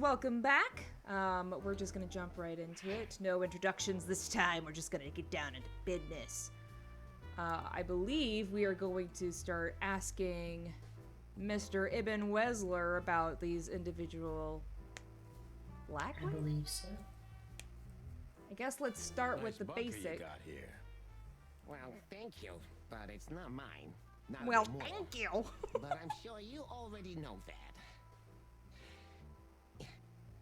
welcome back. We're just gonna jump right into it. No introductions this time. We're just gonna get down into business. I believe we are going to start asking Mr. Ibn Wesler about these individual black I women? believe so. I guess let's start with the basic. You got here. Well, thank you, but it's not mine. Not Well, anymore. thank you. But I'm sure you already know that.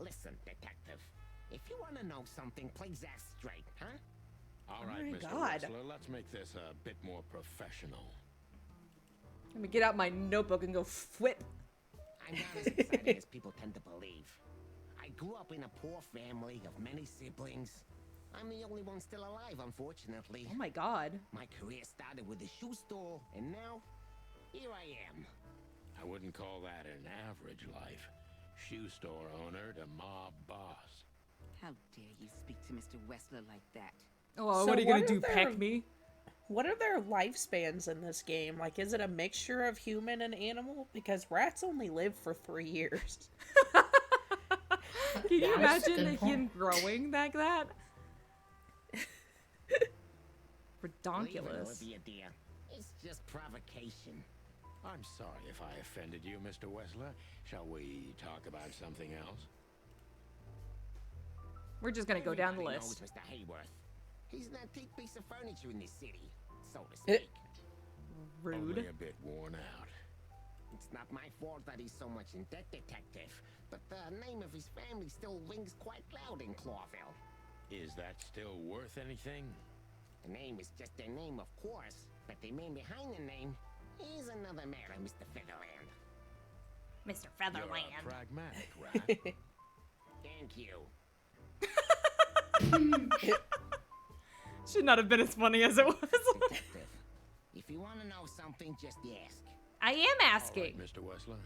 Listen, detective. If you want to know something, please ask straight, huh? All Oh right, my Mr. God. Wexler, let's make this a bit more professional. Let me get out my notebook and go flip. I'm not as exciting as people tend to believe. I grew up in a poor family of many siblings. I'm the only one still alive, unfortunately. Oh my god. My career started with a shoe store, and now, here I am. I wouldn't call that an average life. Shoe store owner to mob boss. How dare you speak to Mr. Wessler like that? Oh, So what are you gonna what do, are their- peck me? What are their lifespans in this game? Like, is it a mixture of human and animal? Because rats only live for 3 years. Can you That is a imagine good him point. growing like that? Leave it, Redonkulous. Olivia, dear. It's just provocation. I'm sorry if I offended you, Mr. Wexler. Shall we talk about something else? We're just gonna go down the Everybody list. knows Mr. Hayworth. He's an antique piece of furniture in this city, so to Eh. speak. Rude. Only a bit worn out. It's not my fault that he's so much in debt, detective. But the name of his family still rings quite loud in Clawville. Is that still worth anything? The name is just their name, of course. But the man behind the name is another matter, Mr. Featherland. Mr. You're a Featherland. pragmatic rat. Thank you. Should not have been as funny as it was. Detective, if you want to know something, just ask. I am All right, asking. Mr. Wexler.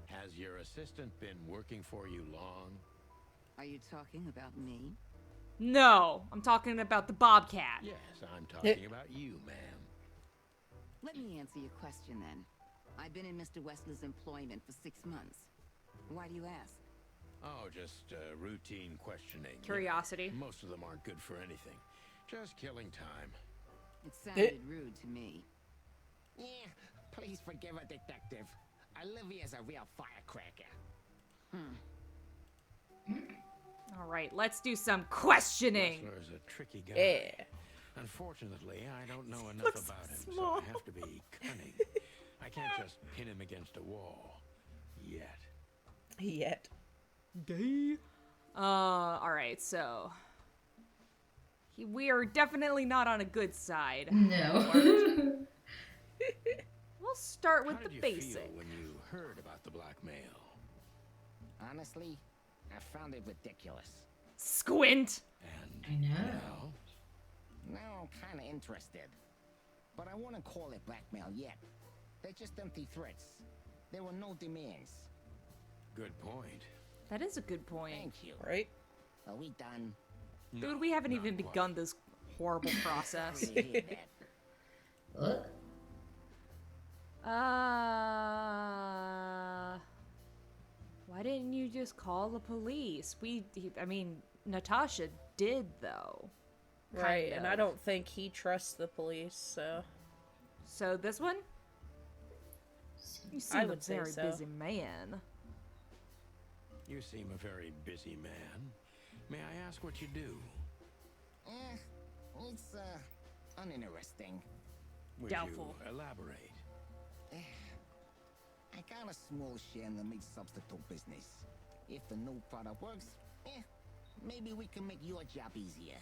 Has your assistant been working for you long? Are you talking about me? No, I'm talking about the Bobcat. Yes, I'm talking about you, ma'am. Let me answer your question then. I've been in Mr. Wessler's employment for 6 months. Why do you ask? Oh, just routine questioning. Curiosity. Most of them aren't good for anything. Just killing time. It sounded rude to me. Yeah, please forgive a detective. Olivia's a real firecracker. All right, let's do some questioning. Wexler is a tricky guy. Yeah. Unfortunately, I don't know enough looks about him, so small. I have to be cunning. I can't just pin him against a wall. Yet. Yet. Gay. All right, so we are definitely not on a good side. No. We'll start with How the did you basic. feel when you heard about the blackmail? Honestly, I found it ridiculous. Squint. And I know. now? Now I'm kind of interested. But I wouldn't call it blackmail yet. They're just empty threats. There were no demands. Good point. That is a good point. Thank you. Right? Are we done? Dude, we haven't not even quite. begun this horrible process. Did you hear that? Look. Why didn't you just call the police? I mean, Natasha did though. Right, Kind and I of. don't think he trusts the police, so... So this one? You I seem a would say very so. busy man. You seem a very busy man. May I ask what you do? It's, uninteresting. Would Doubtful. you elaborate? I got a small share in the meat substitute business. If the new product works, maybe we can make your job easier.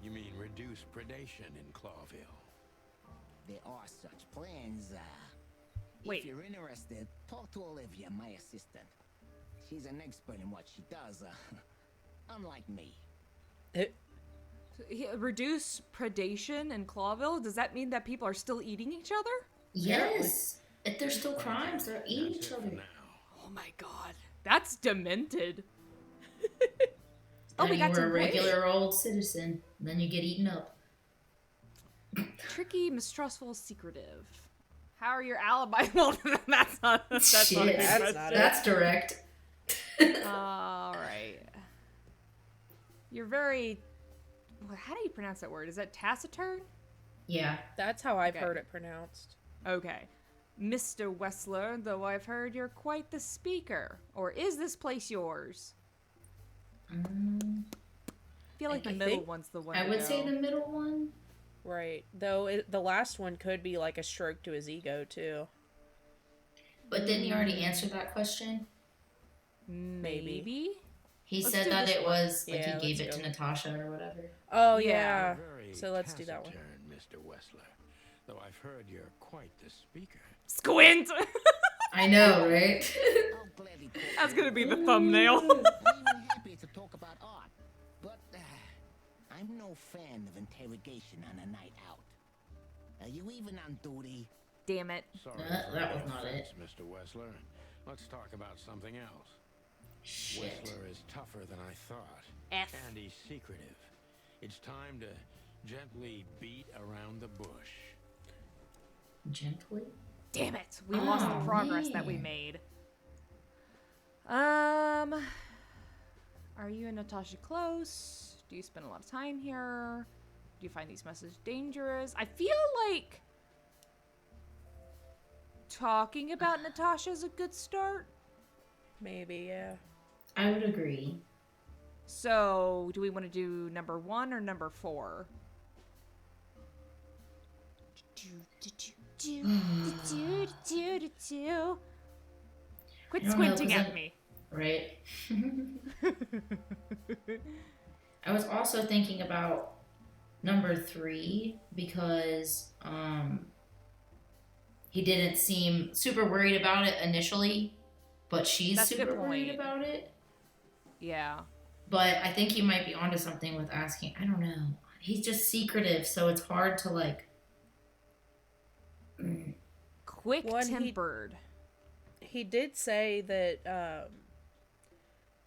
You mean reduce predation in Clawville? There are such plans. Wait. If you're interested, talk to Olivia, my assistant. She's an expert in what she does, unlike me. Reduce predation in Clawville? Does that mean that people are still eating each other? Yes. If there's still crimes, they're eating That's each it for other. now. Oh my god. That's demented. Then we got you some were a regular old citizen. Then you get eaten up. Tricky, mistrustful, secretive. How are your alibi? Well, that's not a Shit, good that's question. not it. that's direct. All right. You're very. How do you pronounce that word? Is that taciturn? Yeah. That's how I've Okay. heard it pronounced. Okay. Mr. Wessler, though I've heard you're quite the speaker. Or is this place yours? I feel like I the middle think- one's the one I to would go. say the middle one. Right. Though the last one could be like a stroke to his ego, too. But didn't you already answer that question? Maybe? He Let's said do that this it one. was like Yeah, he gave let's it to go. Natasha or whatever. Oh, Yeah. yeah. Very So let's do that one. taciturn, Mr. Wessler. Though I've heard you're quite the speaker. Squint! I know, right? I'll gladly talk That's to gonna you. be the thumbnail. I'm even happy to talk about art. But I'm no fan of interrogation on a night out. Are you even on duty? Damn it. Sorry That for the was not offense, Mr. Wessler. Let's talk about something else. Shit. Wessler is tougher than I thought. F. And he's secretive. It's time to gently beat around the bush. Gently? Damn it. We lost the Oh, progress that we man. made. Are you and Natasha close? Do you spend a lot of time here? Do you find these messages dangerous? I feel like talking about Natasha is a good start. Maybe, yeah. I would agree. So, do we want to do number 1 or number 4? Quit I don't know, squinting 'cause at I'm- me. Right? I was also thinking about number 3 because he didn't seem super worried about it initially, but she's That's a good super worried point. about it. Yeah. But I think he might be onto something with asking. I don't know. He's just secretive, so it's hard to like. Quick One, he- tempered. He did say that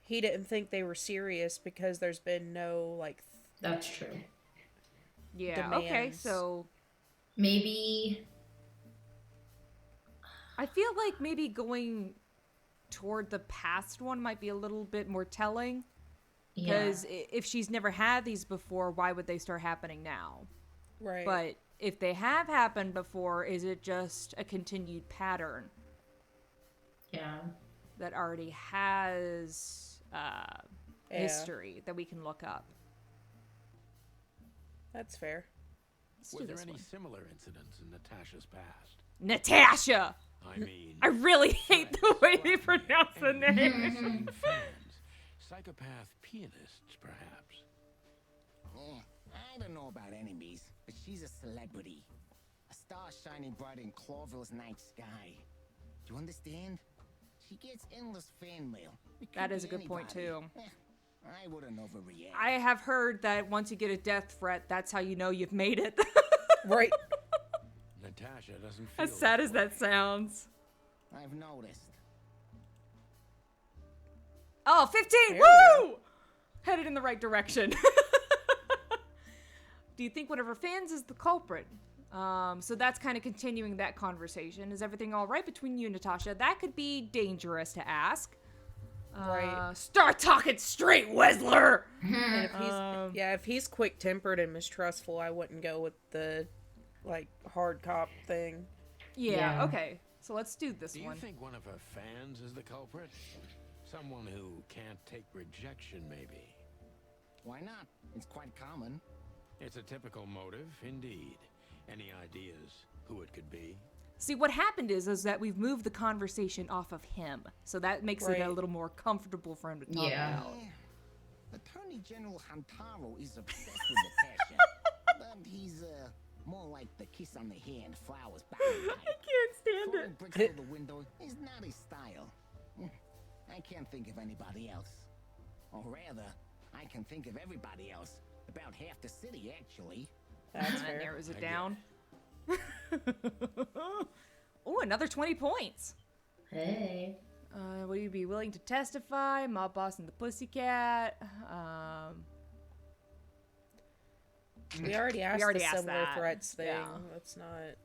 he didn't think they were serious because there's been no, like, That's true. Yeah. Okay. demands. So Maybe. I feel like maybe going toward the past one might be a little bit more telling. Yeah. Because if she's never had these before, why would they start happening now? right. But if they have happened before, is it just a continued pattern Yeah. that already has Yeah. history that we can look up? That's fair. Let's Were do there this any one. similar incidents in Natasha's past? Natasha! I mean, I really hate the way they pronounce the name. Insane fans, psychopath pianists, perhaps. I don't know about enemies, but she's a celebrity. A star shining bright in Clawville's night sky. Do you understand? She gets endless fan mail. It could That is be a good point, anybody. too. I wouldn't overreact. I have heard that once you get a death threat, that's how you know you've made it. Right. Natasha doesn't feel As sad as way. that sounds. I've noticed. Oh, 15! There we Woo! Headed in the right direction. Do you think one of her fans is the culprit? So that's kind of continuing that conversation. Is everything all right between you and Natasha? That could be dangerous to ask. Right. Start talking straight, Wessler! And if he's quick-tempered and mistrustful, I wouldn't go with the, like, hard cop thing. Yeah, Yeah. okay. So let's do this Do you one. think one of her fans is the culprit? Someone who can't take rejection, maybe. Why not? It's quite common. It's a typical motive, indeed. Any ideas who it could be? See, what happened is that we've moved the conversation off of him. So that makes it a Right. little more comfortable for him to talk Yeah. about. Attorney General Hantaro is obsessed with Natasha. But he's, more like the kiss on the hand, flowers back and I can't stand Throwing it. bricks through the window is not his style. I can't think of anybody else. Or rather, I can think of everybody else. About half the city, actually. That's That fair. narrows it I get down. Oh, another 20 points. Hey. Will you be willing to testify? Mob Boss and the Pussycat. We already asked already the asked similar that. threats thing. Yeah. That's not...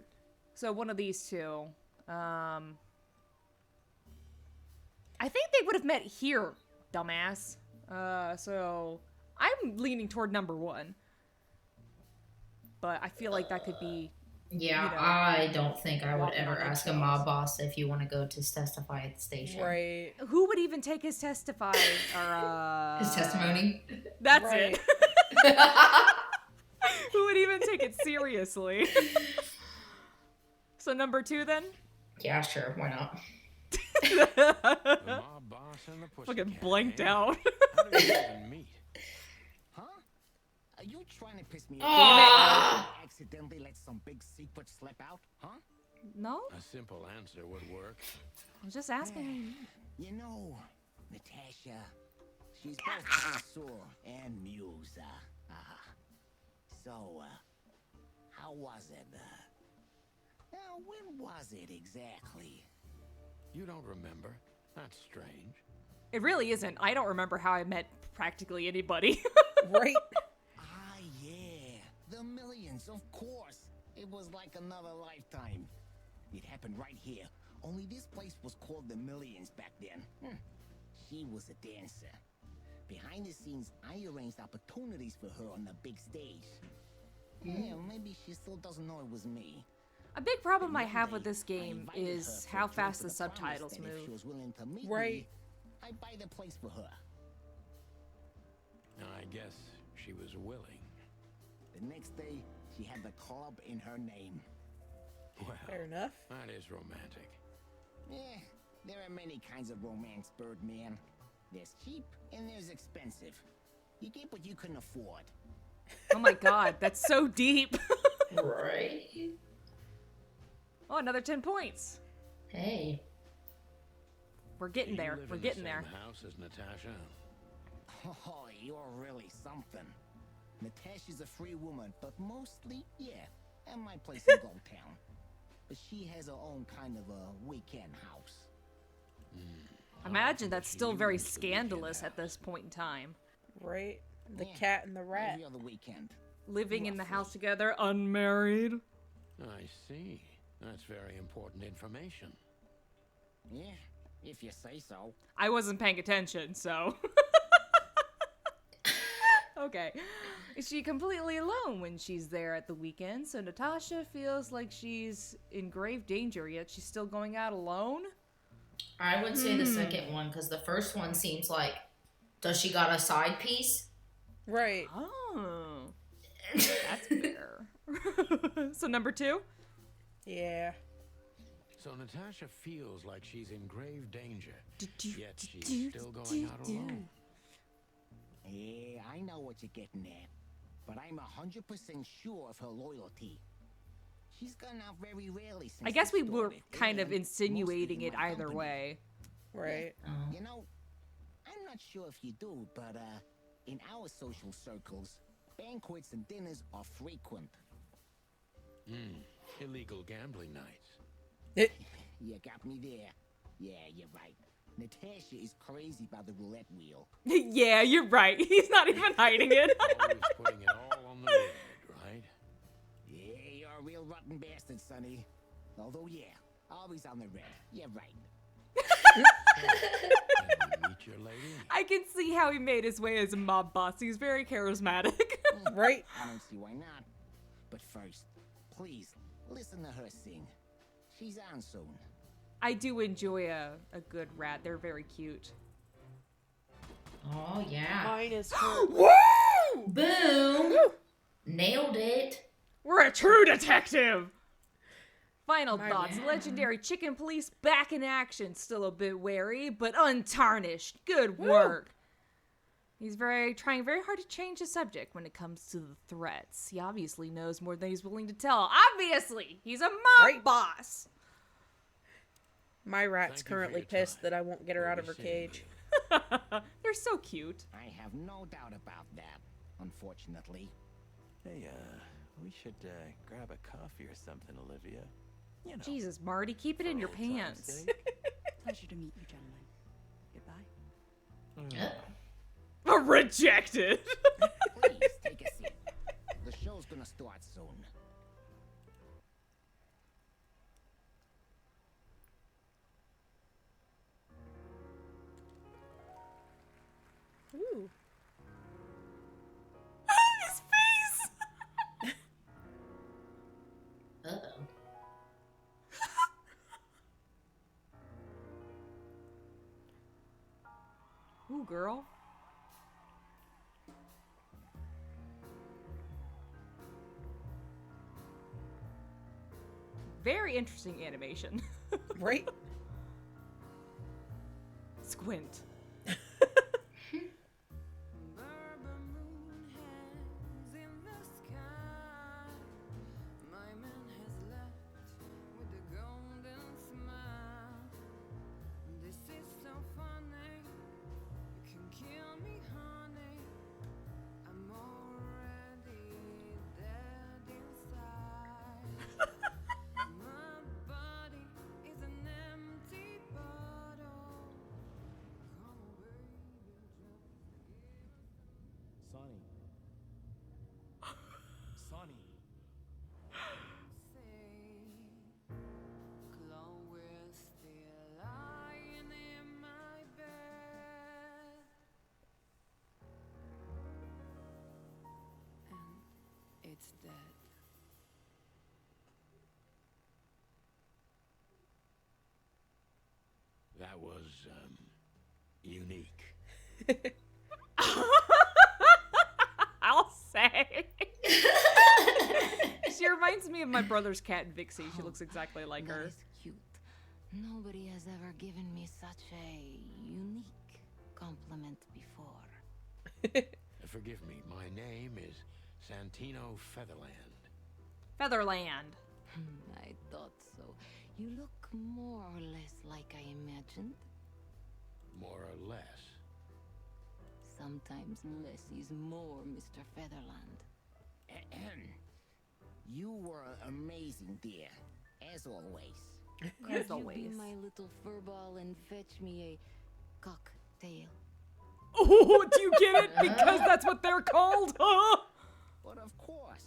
So one of these two. I think they would have met here, dumbass. So I'm leaning toward number 1. But I feel like that could be. Yeah, You know, I don't think I would walking ever on ask a eggshells. mob boss if you want to go to testify at the station. Right. Who would even take his testify or His testimony. That's Right. it. Who would even take it seriously? So number 2 then? Yeah, sure. Why not? The mob boss and the Fucking pussycat, blanked eh? out. How do we even meet? Huh? Are you trying to piss me Ah! off? Accidentally let some big secret slip out? Huh? No? A simple answer would work. I was just asking. You know, Natasha, she's both connoisseur and muse. So, how was it? When was it exactly? You don't remember? That's strange. It really isn't. I don't remember how I met practically anybody. Right. Ah, yeah. The millions, of course. It was like another lifetime. It happened right here. Only this place was called the Millions back then. She was a dancer. Behind the scenes, I arranged opportunities for her on the big stage. Yeah, maybe she still doesn't know it was me. A big problem I One have day, with this I game invited her is for how a drink fast the with promise subtitles that If she move. was willing to meet Right. me, I'd buy the place for her. I guess she was willing. The next day, she had the club in her name. Well, Fair enough. that is romantic. Yeah, there are many kinds of romance, Birdman. There's cheap and there's expensive. You get what you can afford. Oh my god, that's so deep. Right. Oh, another 10 points. Hey. We're getting Do you there. live We're in the getting there. same house as Natasha? Oh, you're really something. Natasha's a free woman, but mostly, yeah, at my place in Gold Town. But she has her own kind of a weekend house. I imagine often that's does she still very use the weekend scandalous at house? this point in time. Right. The Yeah, cat and the rat. Every other weekend. Living in the house Roughly. together, unmarried. I see. That's very important information. Yeah, if you say so. I wasn't paying attention, so. Okay. Is she completely alone when she's there at the weekend? So Natasha feels like she's in grave danger, yet she's still going out alone? I would say the second one, because the first one seems like, does she got a side piece? Right. Oh. That's fair. So number 2? Yeah. So Natasha feels like she's in grave danger, yet she's still going out alone. Yeah, I know what you're getting at. But I'm 100% sure of her loyalty. She's gone out very rarely since I guess this we were started, kind of and insinuating mostly it in my either company. way. Right. Oh. You know, I'm not sure if you do, but in our social circles, banquets and dinners are frequent. Illegal gambling nights. You got me there. Yeah, you're right. Natasha is crazy about the roulette wheel. Yeah, you're right. He's not even hiding it. Always putting it all on the red, right? Yeah, you're a real rotten bastard, Sonny. Although, yeah, always on the red. You're right. Can we meet your lady? I can see how he made his way as a mob boss. He's very charismatic. Right. I don't see why not. But first, please, listen to her sing. She's on soon. I do enjoy a good rat. They're very cute. Oh, yeah. Mine is her. Woo! Boom. Nailed it. We're a true detective! Final My thoughts. man. Legendary Chicken Police back in action. Still a bit wary, but untarnished. Good work. He's trying very hard to change the subject when it comes to the threats. He obviously knows more than he's willing to tell. Obviously! He's a mob Right. boss! My rat's Thank you for currently your pissed time. that I won't get her We'll out of be her seeing cage. you. They're so cute. I have no doubt about that, unfortunately. Hey, we should grab a coffee or something, Olivia. You know, Jesus, Marty, keep it in for your old time's pants. sake. Pleasure to meet you, gentlemen. Goodbye. Rejected! Please, take a seat. The show's gonna start soon. girl. Very interesting animation. Right? Squint. Sonny. Sonny. It's dead. That was, unique. I'll say. She reminds me of my brother's cat, Vixie. She looks exactly like That her. is cute. Nobody has ever given me such a unique compliment before. Forgive me, my name is Santino Featherland. Featherland. I thought so. You look more or less like I imagined. More or less. Sometimes less is more, Mr. Featherland. You were amazing, dear. As always. As Could you always. be my little furball and fetch me a cocktail? Oh, do you get it? Because that's what they're called. But of course.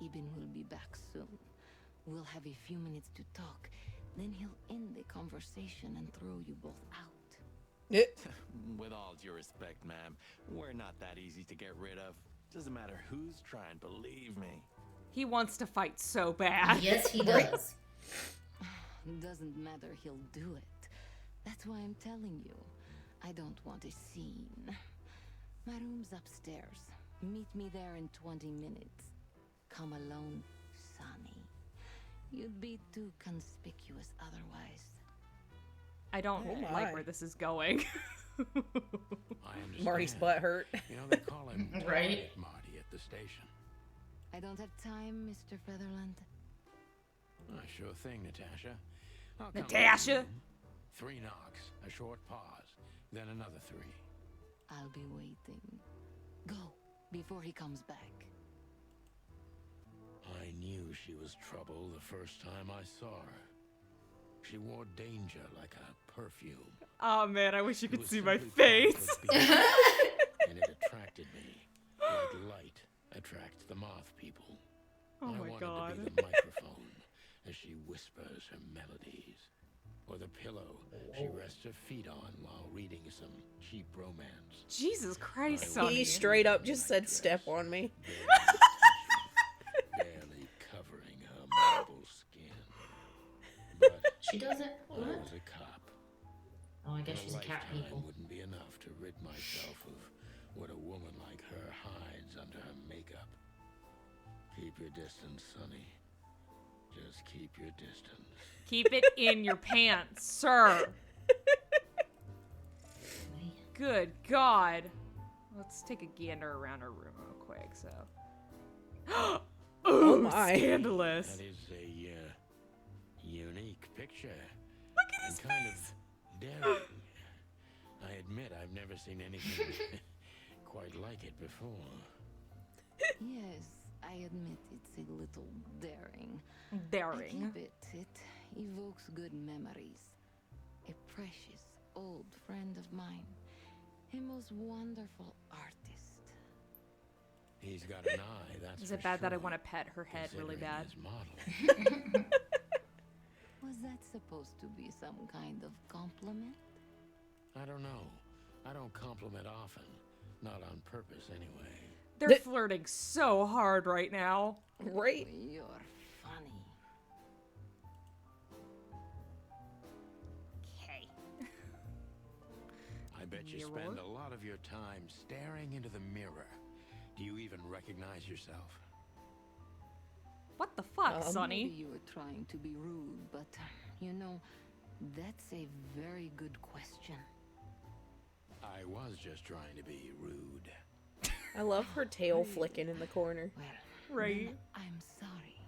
Ibn will be back soon. We'll have a few minutes to talk. Then he'll end the conversation and throw you both out. With all due respect, ma'am, we're not that easy to get rid of. Doesn't matter who's trying, believe me. He wants to fight so bad. Yes, he does. Doesn't matter, he'll do it. That's why I'm telling you. I don't want a scene. My room's upstairs. Meet me there in 20 minutes. Come alone, Sonny. You'd be too conspicuous otherwise. I don't Oh my. like where this is going. I understand. Marty's butt hurt. You know, they call him Right. Marty at the station. I don't have time, Mr. Featherland. Sure thing, Natasha. I'll come Natasha? in. 3 knocks, a short pause, then another 3. I'll be waiting. Go, before he comes back. I knew she was trouble the first time I saw her. She wore danger like a perfume. Oh man, I wish you It could was see my simply face. part of her being, and it attracted me, like light attracts the moth people. Oh I my wanted god. to be the microphone as she whispers her melodies, or the pillow she rests her feet on while reading some cheap romance. Jesus Christ, I Sonny. He straight up just said, "Step on me." Barely covering her marble skin. But She doesn't. I What? was a cop. Oh, I guess she's a cat lifetime people. wouldn't be enough to rid myself of what a woman like her hides under her makeup. Keep your distance, Sonny. Just keep your distance. Keep it in your pants, sir. Good God. Let's take a gander around her room real quick, so. Ooh, my. scandalous. That is a unique picture. Look at his and kind face. of daring. I admit I've never seen anything quite like it before. Yes, I admit it's a little daring. I Daring. keep it. It evokes good memories. A precious old friend of mine. A most wonderful artist. He's got an eye, that's Is for it bad that I sure, want to pet her head really considering bad? his model. Was that supposed to be some kind of compliment? I don't know. I don't compliment often. Not on purpose, anyway. They're flirting so hard right now. Right? You're funny. Okay. bet you Mirror? spend a lot of your time staring into the mirror. Do you even recognize yourself? What the fuck, Sonny? Maybe you were trying to be rude, but you know, that's a very good question. I was just trying to be rude. I love her tail flicking in the corner. Well, Right. then I'm sorry.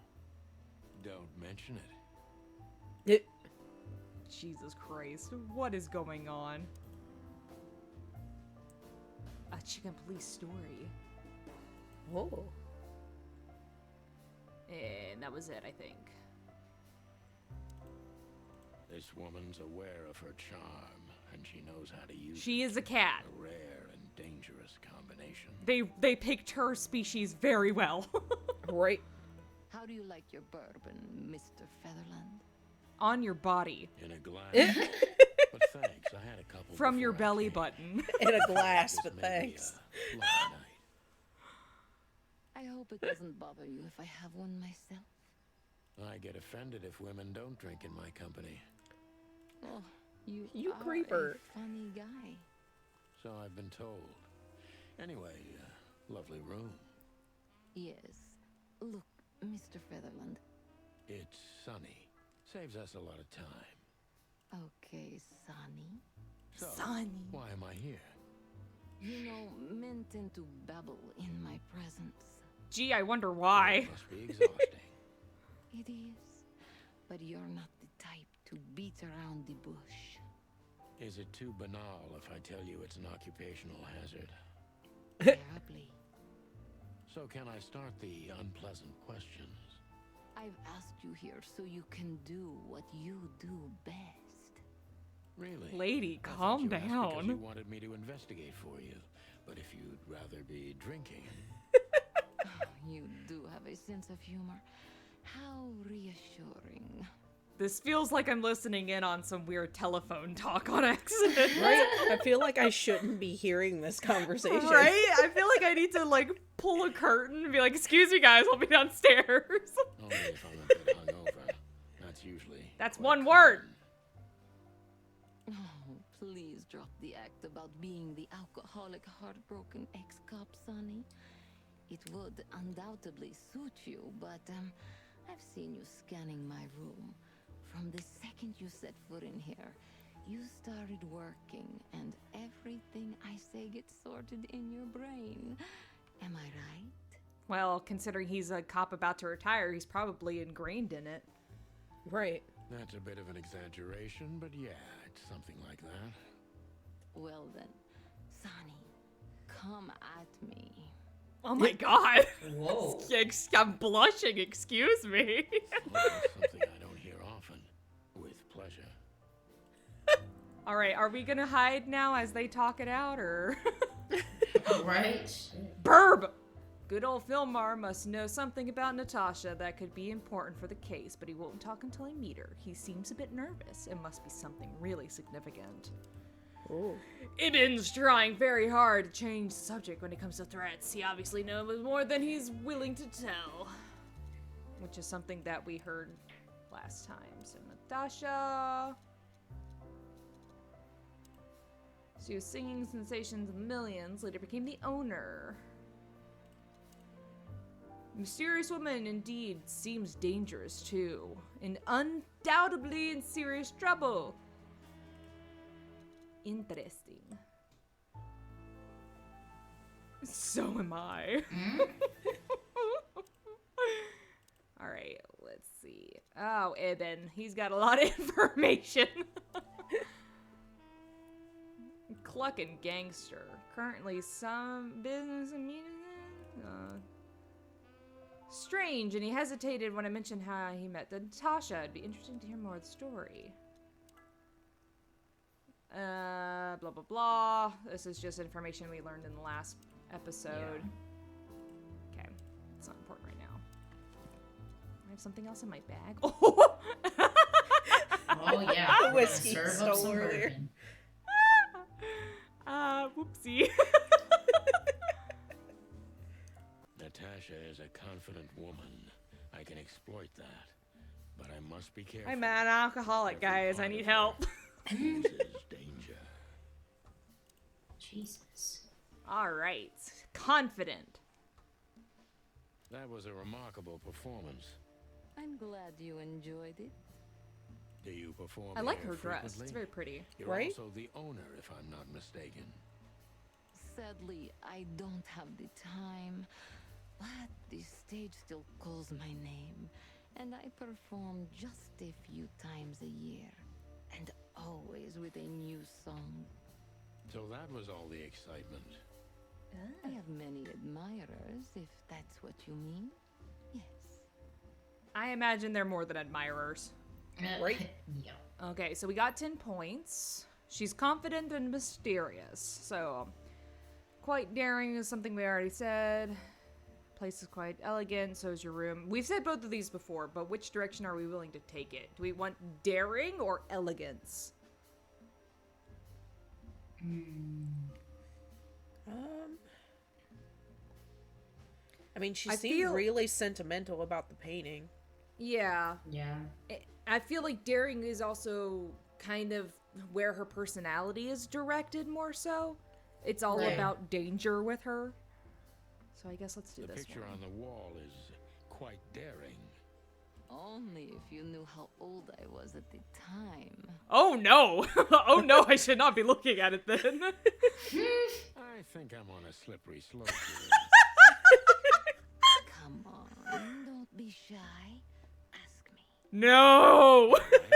Don't mention it. Jesus Christ, what is going on? A chicken police story. Oh. And that was it, I think. This woman's aware of her charm, and she knows how to use She is a cat. a rare and dangerous combination. They picked her species very well. Right. How do you like your bourbon, Mr. Featherland? On your body. In a glass. But thanks, I had a couple From your before I belly came. button. In a glass, This but may be thanks. a long night. I hope it doesn't bother you if I have one myself. I get offended if women don't drink in my company. Oh, you are creeper. a funny guy. So I've been told. Anyway, lovely room. Yes. Look, Mr. Featherland. It's sunny. Saves us a lot of time. Okay, Sonny. So, Sonny. why am I here? You know, men tend to babble in my presence. Gee, I wonder why. It must be exhausting. It is. But you're not the type to beat around the bush. Is it too banal if I tell you it's an occupational hazard? Terribly. So can I start the unpleasant questions? I've asked you here so you can do what you do best. Really? Lady, I thought calm you asked because down. you wanted me to investigate for you. But if you'd rather be drinking... You do have a sense of humor. How reassuring. This feels like I'm listening in on some weird telephone talk on accident. Right? I feel like I shouldn't be hearing this conversation. Right? I feel like I need to like pull a curtain and be like, "Excuse me, guys, I'll be downstairs." Only if I'm a bit hungover. That's usually... That's quite one word. common. Oh, please drop the act about being the alcoholic, heartbroken ex-cop, Sonny. It would undoubtedly suit you, but I've seen you scanning my room. From the second you set foot in here, you started working, and everything I say gets sorted in your brain. Am I right? Well, considering he's a cop about to retire, he's probably ingrained in it. Right. That's a bit of an exaggeration, but yeah, it's something like that. Well then, Sonny, come at me. Oh my god. Whoa. I'm blushing, excuse me. Well, something I don't hear often. With pleasure. Alright, are we gonna hide now as they talk it out, or? Right? Shit. Burb! Good old Filmar must know something about Natasha that could be important for the case, but he won't talk until I meet her. He seems a bit nervous. It must be something really significant. Ooh. Ibn's trying very hard to change the subject when it comes to threats. He obviously knows more than he's willing to tell. Which is something that we heard last time. So Natasha... She was singing sensations of millions, later became the owner. Mysterious woman indeed seems dangerous too. And undoubtedly in serious trouble. Interesting. So am I. Alright, let's see. Oh, Ibn. He's got a lot of information. Cluckin' gangster. Currently some business and strange, and he hesitated when I mentioned how he met Natasha. It'd be interesting to hear more of the story. Blah blah blah. This is just information we learned in the last episode. Okay, it's not important right now. I have something else in my bag. Oh, Oh yeah. The we're gonna whiskey serve up stole some earlier. bourbon. whoopsie. Natasha is a confident woman. I can exploit that. But I must be careful. I'm an alcoholic, Every guys. I part need of her help. oozes danger. Jesus. All right. Confident. That was a remarkable performance. I'm glad you enjoyed it. Do you perform I like here her dress. frequently? It's very pretty. You're Right? also the owner, if I'm not mistaken. Sadly, I don't have the time, but the stage still calls my name, and I perform just a few times a year, and always with a new song. So that was all the excitement. I have many admirers, if that's what you mean. Yes. I imagine they're more than admirers. Right? Yeah. Okay, so we got 10 points. She's confident and mysterious. So, quite daring is something we already said. Place is quite elegant, so is your room. We've said both of these before, but which direction are we willing to take it? Do we want daring or elegance? I mean, she I seemed feel- really sentimental about the painting. Yeah. Yeah. I feel like daring is also kind of where her personality is directed more so. It's all Right. about danger with her. So I guess let's do The this picture one. on the wall is quite daring. Only if you knew how old I was at the time. Oh no! Oh no, I should not be looking at it then. I think I'm on a slippery slope here. Come on, don't be shy. Ask me. No! Right?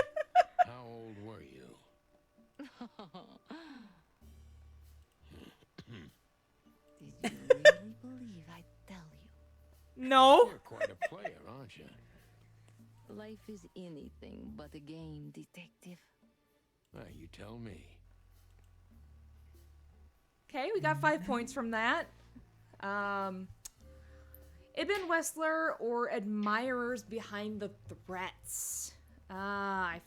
How old were you? Did you really believe I'd tell you? No! You're quite a player, aren't you? Life is anything but a game, detective. You tell me. Okay, we got 5 points from that. Ibn Wessler or admirers behind the threats? I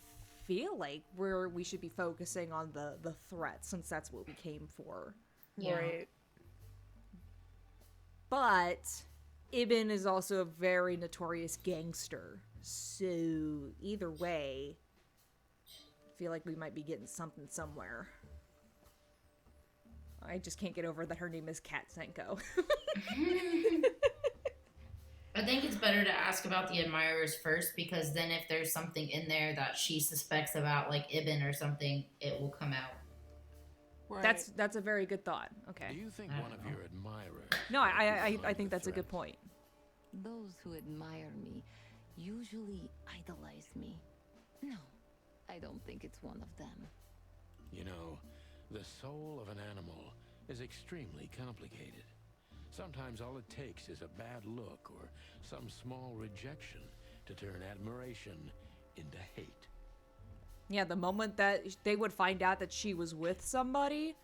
feel like we should be focusing on the threats since that's what we came for. Yeah. Right. But Ibn is also a very notorious gangster. So either way, I feel like we might be getting something somewhere. I just can't get over that her name is Kat Senko. I think it's better to ask about the admirers first, because then if there's something in there that she suspects about, like Ibn or something, it will come out. Right. That's a very good thought. Do Okay. you think I one don't of know. your admirers? No, I behind think the that's a good threats? point. Those who admire me usually idolize me. No, I don't think it's one of them. You know, the soul of an animal is extremely complicated. Sometimes all it takes is a bad look or some small rejection to turn admiration into hate. Yeah, the moment that they would find out that she was with somebody,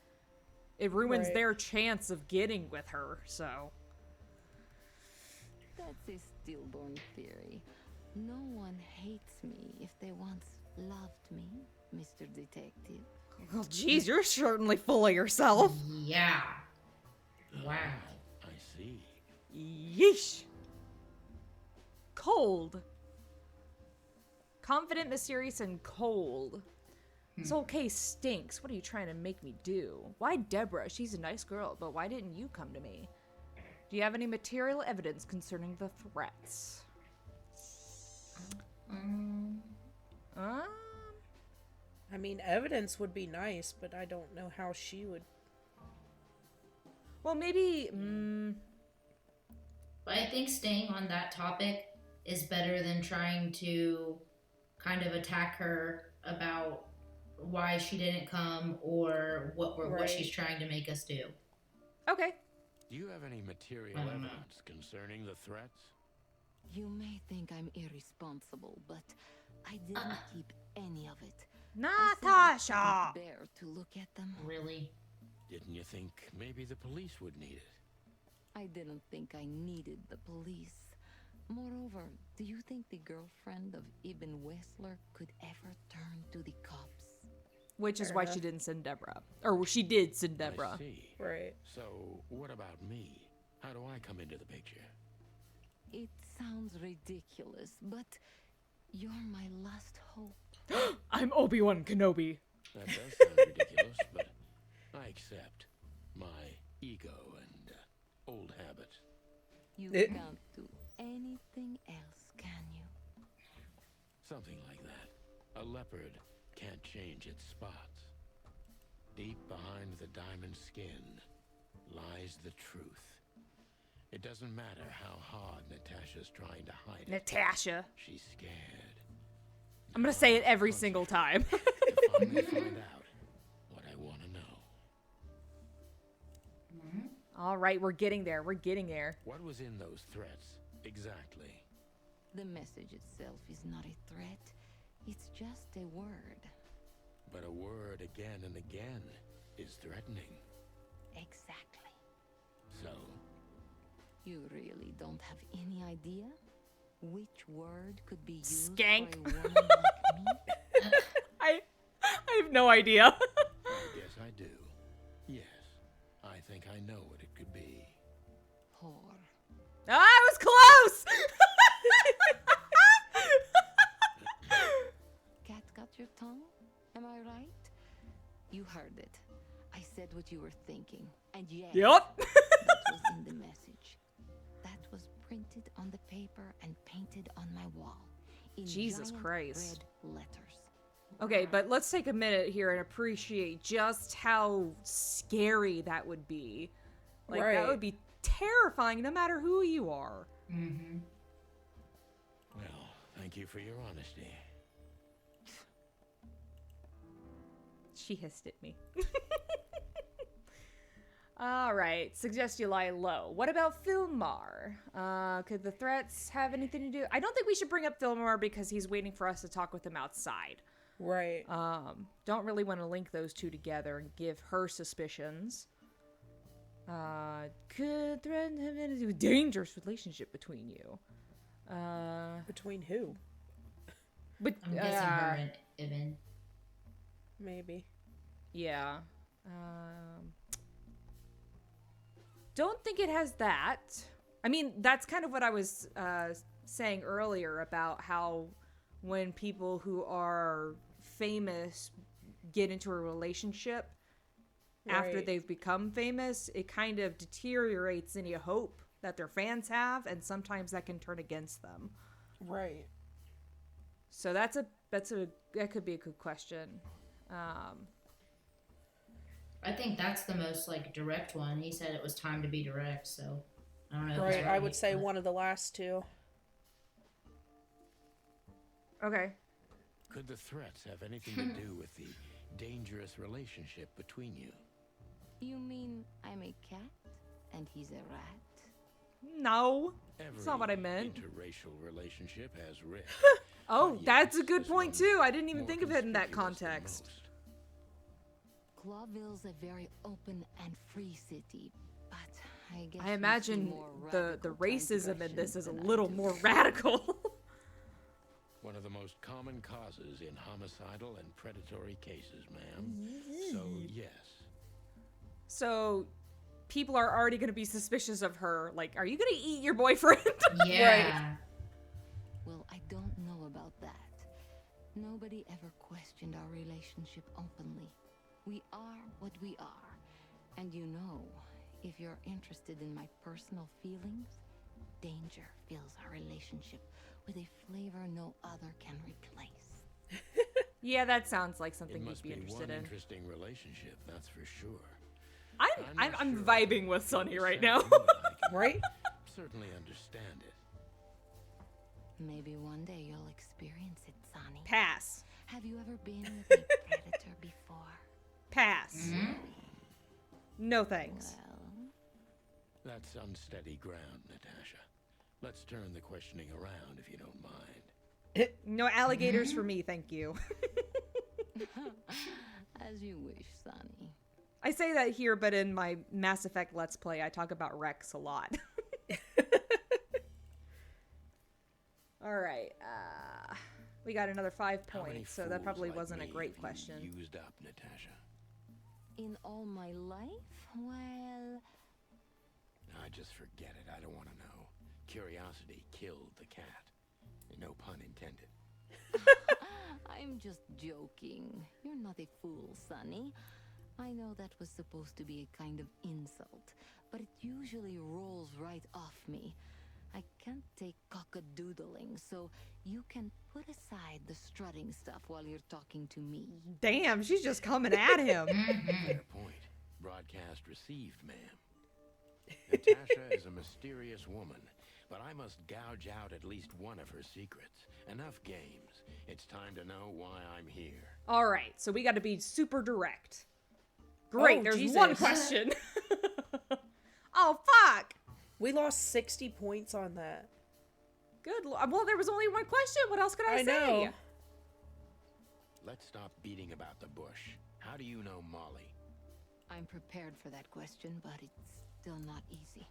it ruins Right. their chance of getting with her. So, That's a stillborn theory. No one hates me if they once loved me, Mr. Detective. well, geez, you're certainly full of yourself. Yeah. Wow. I see. Yeesh. Cold. Confident, mysterious, and cold. This whole case stinks. What are you trying to make me do? Why Deborah? She's a nice girl, but why didn't you come to me? Do you have any material evidence concerning the threats? I mean, evidence would be nice, but I don't know how she would. Well, maybe. But I think staying on that topic is better than trying to kind of attack her about why she didn't come or what Right. she's trying to make us do. Okay. Do you have any material I don't know. evidence concerning the threats? You may think I'm irresponsible, but I didn't keep any of it. I simply Natasha! couldn't bear to look at them. Really? Didn't you think maybe the police would need it? I didn't think I needed the police. Moreover, do you think the girlfriend of Ibn Wessler could ever turn to the cops? Which is Fair why enough. she didn't send Deborah. Or she did send I Deborah. see. Right. So, what about me? How do I come into the picture? It sounds ridiculous, but you're my last hope. I'm Obi-Wan Kenobi. That does sound ridiculous, but I accept. My ego and old habits. You It- can't do anything else, can you? Something like that. A leopard can't change its spots. Deep behind the diamond skin lies the truth. It doesn't matter how hard Natasha's trying to hide it. Natasha. She's scared. I'm gonna say it every single time. To finally find out what I want to know. All right, we're getting there. We're getting there. What was in those threats exactly? The message itself is not a threat. It's just a word. But a word again and again is threatening. Exactly. So, You really don't have any idea which word could be used Skank. for a woman like me? I have no idea. I guess I do. Yes, I think I know what it could be. Whore. I was close. Cat got your tongue? Am I right? You heard it. I said what you were thinking. And yes, Yup. that was in the message. That was printed on the paper and painted on my wall. In Jesus giant Christ. red letters. Okay, but let's take a minute here and appreciate just how scary that would be. Like, that Right. would be terrifying no matter who you are. Mm-hmm. Well, thank you for your honesty. She hissed at me. All right, suggest you lie low. What about Filmar? Could the threats have anything to do? I don't think we should bring up Filmar because he's waiting for us to talk with him outside. Right. Don't really want to link those two together and give her suspicions. Could threat have anything to do with dangerous relationship between you? Between who? But I'm guessing her and Ibn. Maybe. yeah. Don't think it has that. I mean, that's kind of what I was saying earlier about how when people who are famous get into a relationship after Right. they've become famous, it kind of deteriorates any hope that their fans have, and sometimes that can turn against them. Right. So that could be a good question. I think that's the most like direct one. He said it was time to be direct, so I don't know. if it's Right. I would say but- one of the last two. Okay. Could the threats have anything to do with the dangerous relationship between you? You mean I'm a cat and he's a rat? No. Every That's not what I meant. interracial relationship has risk. Oh, But that's a yes, good this point one's too. I didn't even more think of it in that conspicuous than context. most. Clawville's a very open and free city, but I guess I you see imagine more the radical racism in this transgressions is a than I little do. more radical. One of the most common causes in homicidal and predatory cases, ma'am. So, yes. So people are already going to be suspicious of her. Like, are you going to eat your boyfriend? Yeah. Well, I don't know about that. Nobody ever questioned our relationship openly. We are what we are. And you know, if you're interested in my personal feelings, danger fills our relationship with a flavor no other can replace. Yeah, that sounds like It something you'd must be be interested one in. interesting relationship, that's for sure. I'm not I'm sure vibing I with Sunny right understand, now. but I can Right? certainly understand it. Maybe one day you'll experience it, Sonny. Pass. Have you ever been with a predator before? Pass. No thanks. Well, That's unsteady ground, Natasha. Let's turn the questioning around if you don't mind. No alligators for me, thank you. as you wish, Sonny. I say that here, but in my Mass Effect Let's Play, I talk about Rex a lot. All right. We got another 5 How many points, so that fools probably like wasn't a me great have you question. Used up, Natasha. In all my life, well, I just forget it. I don't want to know. Curiosity killed the cat. No pun intended. I'm just joking. You're not a fool, Sonny. I know that was supposed to be a kind of insult, but it usually rolls right off me. I can't take cock-a-doodling, so you can put aside the strutting stuff while you're talking to me. Damn, she's just coming at him. Fair point. Broadcast received, ma'am. Natasha is a mysterious woman, but I must gouge out at least one of her secrets. Enough games. It's time to know why I'm here. All right, so we got to be super direct. Great, Oh, there's Jesus. one question. Oh, fuck. We lost 60 points on that. Good. Well, there was only one question. What else could I say? know. Let's stop beating about the bush. How do you know Molly? I'm prepared for that question, but it's still not easy.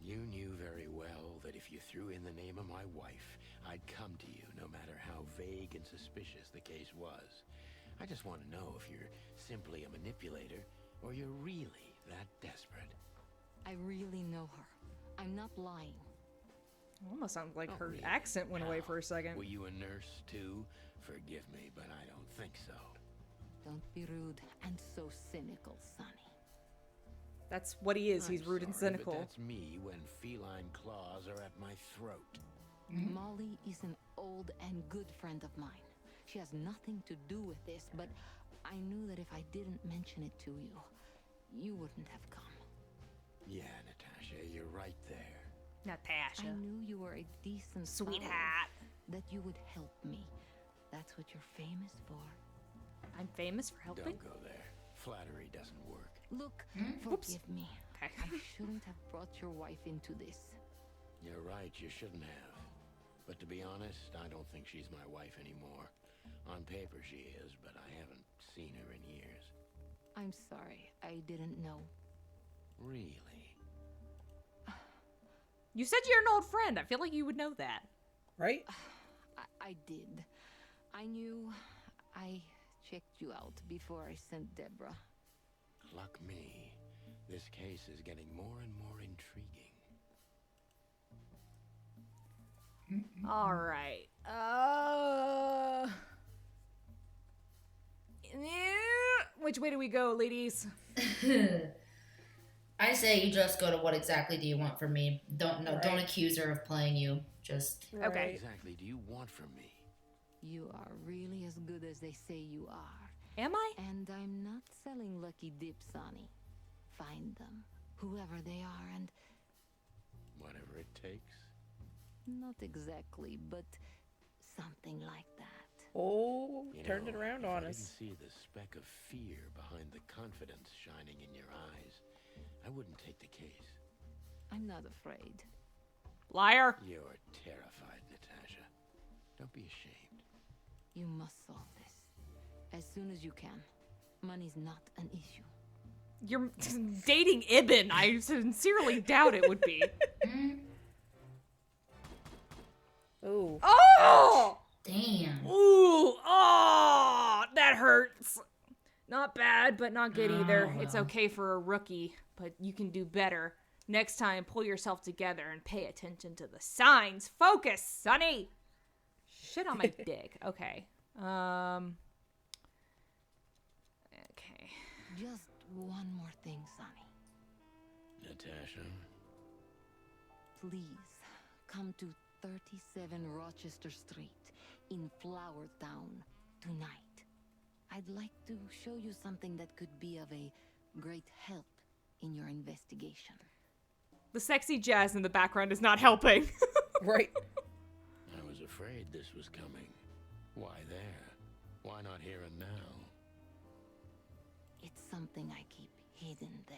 You knew very well that if you threw in the name of my wife, I'd come to you no matter how vague and suspicious the case was. I just want to know if you're simply a manipulator or you're really that desperate. I really know her. I'm not lying. Almost sounds like her Really? accent went away How? for a second. Were you a nurse too? Forgive me, but I don't think so. Don't be rude and so cynical, Sonny. That's what he is. He's I'm rude and sorry, cynical. But that's me when feline claws are at my throat. Molly is an old and good friend of mine. She has nothing to do with this, but I knew that if I didn't mention it to you, you wouldn't have come. Yeah, Natasha, you're right there. Natasha. I knew you were a decent Sweetheart. fellow, that you would help me. That's what you're famous for. I'm famous for helping? Don't go there. Flattery doesn't work. Look, Whoops. forgive me. Okay. I shouldn't have brought your wife into this. You're right, you shouldn't have. But to be honest, I don't think she's my wife anymore. On paper she is, but I haven't seen her in years. I'm sorry, I didn't know. Really? You said you're an old friend. I feel like you would know that. Right? I did. I knew. I checked you out before I sent Deborah. Luck me. This case is getting more and more intriguing. All right. Which way do we go, ladies? I say you just go to what exactly do you want from me. Don't Right. accuse her of playing you. Just Okay. What exactly do you want from me? You are really as good as they say you are. Am I? And I'm not selling lucky dips, Sonny. Find them, whoever they are, and Whatever it takes. not exactly, but something like that. Oh, You turned know, it around if on I us. didn't see the speck of fear behind the confidence shining in your eyes, I wouldn't take the case. I'm not afraid. Liar. You're terrified, Natasha. Don't be ashamed. You must solve this as soon as you can. Money's not an issue. You're dating Ibn. I sincerely doubt it would be. Oh, Oh! damn. Ooh! Oh! That hurts. Not bad, but not good either. Oh, It's well. okay for a rookie, but you can do better. Next time, pull yourself together and pay attention to the signs. Focus, Sonny! Shit on my dick. Okay. Okay. Just one more thing, Sonny. Natasha? Please come to 37 Rochester Street in Flower Town tonight. I'd like to show you something that could be of a great help in your investigation. The sexy jazz in the background is not helping. right. I was afraid this was coming. Why there? Why not here and now? It's something I keep hidden there.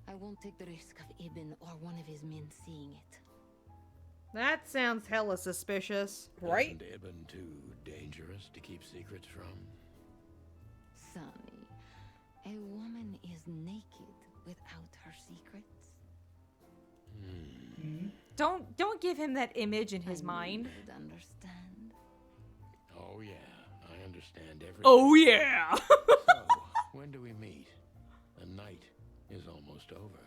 I won't take the risk of Ibn or one of his men seeing it. That sounds hella suspicious. Right? Isn't Ibn too dangerous to keep secrets from? Sonny, a woman is naked without her secrets. Don't give him that image in his I knew mind. you'd understand. Oh yeah, I understand everything. Oh yeah. So, when do we meet? The night is almost over.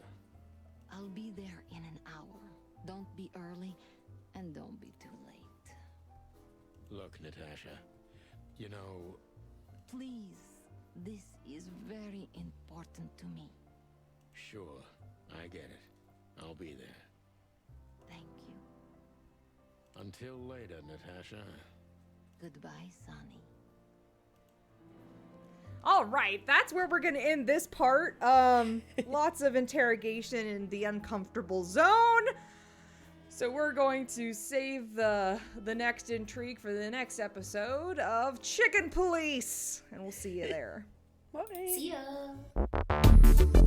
I'll be there in an hour. Don't be early, and don't be too late. Look, Natasha, you know, Please, This is very important to me. Sure, I get it. I'll be there. Thank you. Until later, Natasha. Goodbye, Sonny. All right, that's where we're gonna end this part. Lots of interrogation in the uncomfortable zone. So we're going to save the next intrigue for the next episode of Chicken Police, and we'll see you there. Bye. See ya.